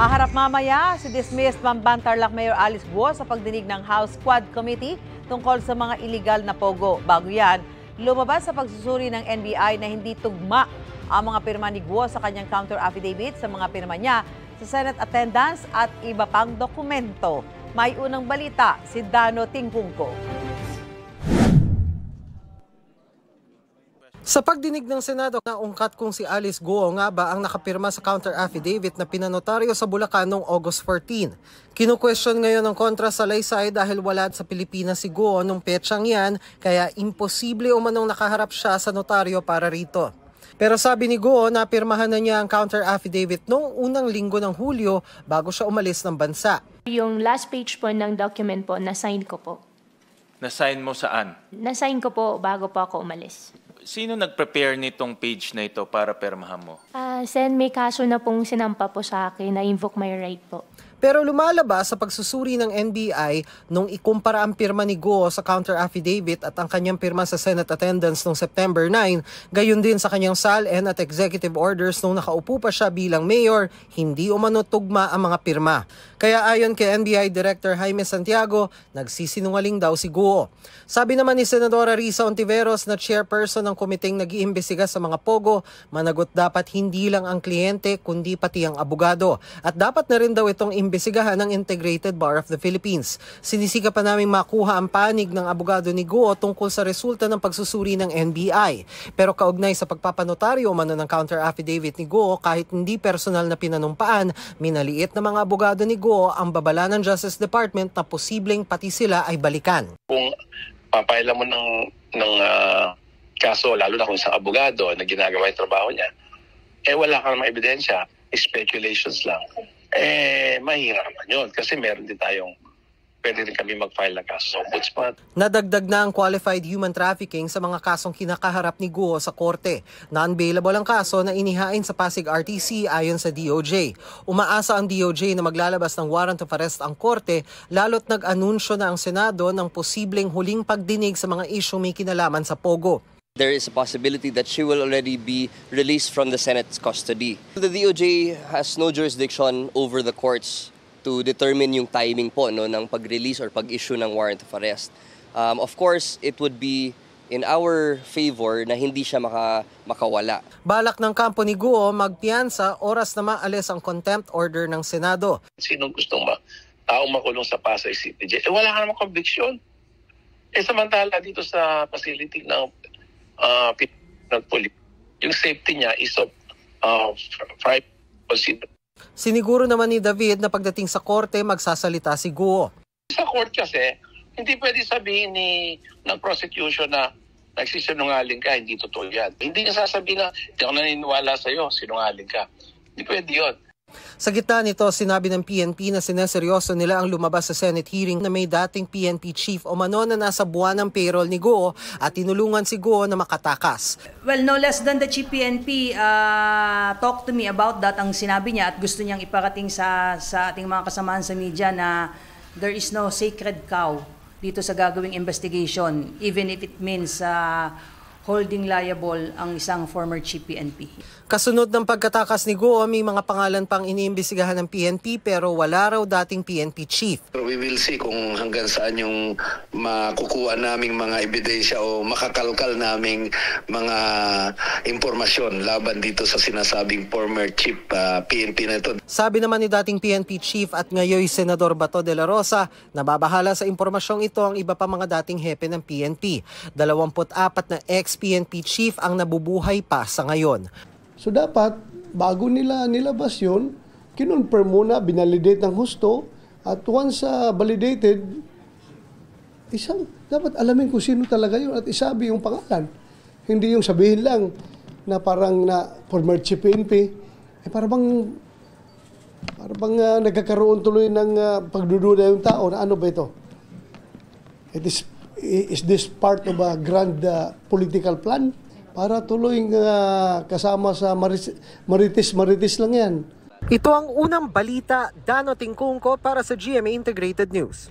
Haharap mamaya si dismissed Tarlac Mayor Alice Guo sa pagdinig ng House Quad Committee tungkol sa mga illegal na pogo. Bago yan, lumabas sa pagsusuri ng NBI na hindi tugma ang mga pirma ni Guo sa kanyang counter affidavit sa mga pirma niya sa Senate attendance at iba pang dokumento. May unang balita si Dano Tingkungko. Sa pagdinig ng Senado, naungkat kung si Alice Guo nga ba ang nakapirma sa counter affidavit na pinanotaryo sa Bulacan noong August 14. Kinu-question ngayon ng kontra sa Laysay dahil wala sa Pilipinas si Guo nung petsang yan, kaya imposible umanong nakaharap siya sa notaryo para rito. Pero sabi ni Guo, napirmahan na niya ang counter affidavit noong unang linggo ng Hulyo bago siya umalis ng bansa. Yung last page po ng document po, na-sign ko po. Na-sign mo saan? Na-sign ko po bago po ako umalis. Sino nag-prepare nitong page na ito para permahan mo? Sen, may kaso na pong sinampa po sa akin na invoke my right po. Pero lumalabas sa pagsusuri ng NBI nung ikumpara ang pirma ni Guo sa counter affidavit at ang kanyang pirma sa Senate attendance noong September 9, gayon din sa kanyang SALN at executive orders nung nakaupo pa siya bilang mayor, hindi umano tugma ang mga pirma. Kaya ayon kay NBI Director Jaime Santiago, nagsisinungaling daw si Guo. Sabi naman ni Senadora Risa Ontiveros na chairperson ng komiteng nag-iimbestiga sa mga pogo, managot dapat hindi lang ang kliyente kundi pati ang abogado. At dapat na rin daw itong imbestigahan ng Integrated Bar of the Philippines. Sinisika pa namin makuha ang panig ng abogado ni Guo tungkol sa resulta ng pagsusuri ng NBI. Pero kaugnay sa pagpapanotaryo umano ng counter affidavit ni Guo, kahit hindi personal na pinanumpaan, minaliit na mga abogado ni Guo ang babala ng Justice Department na posibleng pati sila ay balikan. Kung papailan mo ng kaso, lalo na kung isang abogado na ginagawa yung trabaho niya, wala kang mga ebidensya, speculations lang. Mahirapan yun kasi meron din tayong pwede rin kami mag-file ng kaso sa ombudsman. Nadagdag na ang qualified human trafficking sa mga kasong kinakaharap ni Guo sa korte. Non-bailable ang kaso na inihain sa Pasig RTC ayon sa DOJ. Umaasa ang DOJ na maglalabas ng warrant of arrest ang korte lalo't nag-anunsyo na ang Senado ng posibleng huling pagdinig sa mga isyong may kinalaman sa pogo. There is a possibility that she will already be released from the Senate's custody. The DOJ has no jurisdiction over the courts to determine yung timing po ng pag-release or pag-issue ng warrant of arrest. Of course, it would be in our favor na hindi siya makawala. Balak ng kampo ni Guo magpiyansa oras na maalis ang contempt order ng Senado. Sinong gustong taong makulong sa Pasay City Jail? Wala ka namang conviction. Samantala dito sa facility ng police, yung safety niya is of private consideration. Siniguro naman ni David na pagdating sa korte magsasalita si Guo. Sa court kasi, hindi pwede sabihin ng prosecution na nagsisinungaling ka, hindi totoo yan. Hindi niya sasabihin na hindi ako naniniwala sa'yo, sinungaling ka. Hindi pwede yun. Sa gitna nito, sinabi ng PNP na sineseryoso nila ang lumabas sa Senate hearing na may dating PNP chief o mano na nasa buwan ng payroll ni Guo at tinulungan si Guo na makatakas. Well, no less than the chief PNP talked to me about that. Ang sinabi niya at gusto niyang iparating sa ating mga kasamahan sa media na there is no sacred cow dito sa gagawing investigation, even if it means holding liable ang isang former chief PNP. Kasunod ng pagkatakas ni Guo, may mga pangalan pang iniimbestigahan ng PNP pero wala raw dating PNP chief. We will see kung hanggang saan yung makukuha naming mga ebidensya o makakalkal naming mga impormasyon laban dito sa sinasabing former chief PNP na ito. Sabi naman ni dating PNP chief at ngayon Senador Bato de la Rosa, nababahala sa impormasyong ito ang iba pa mga dating hepe ng PNP. 24 na ex-PNP chief ang nabubuhay pa sa ngayon. So dapat, bago nila nilabas yun, kinonfirm muna, binalidate ng husto, at once validated, dapat alamin kung sino talaga yun at isabi yung pangalan. Hindi yung sabihin lang na parang na former chief PNP, para bang nagkakaroon tuloy ng pagdududa yung tao na ano ba ito? Is this part of a grand political plan? Para tuloy kasama sa maritis lang yan. Ito ang unang balita, Dano Tingkungko para sa GMA Integrated News.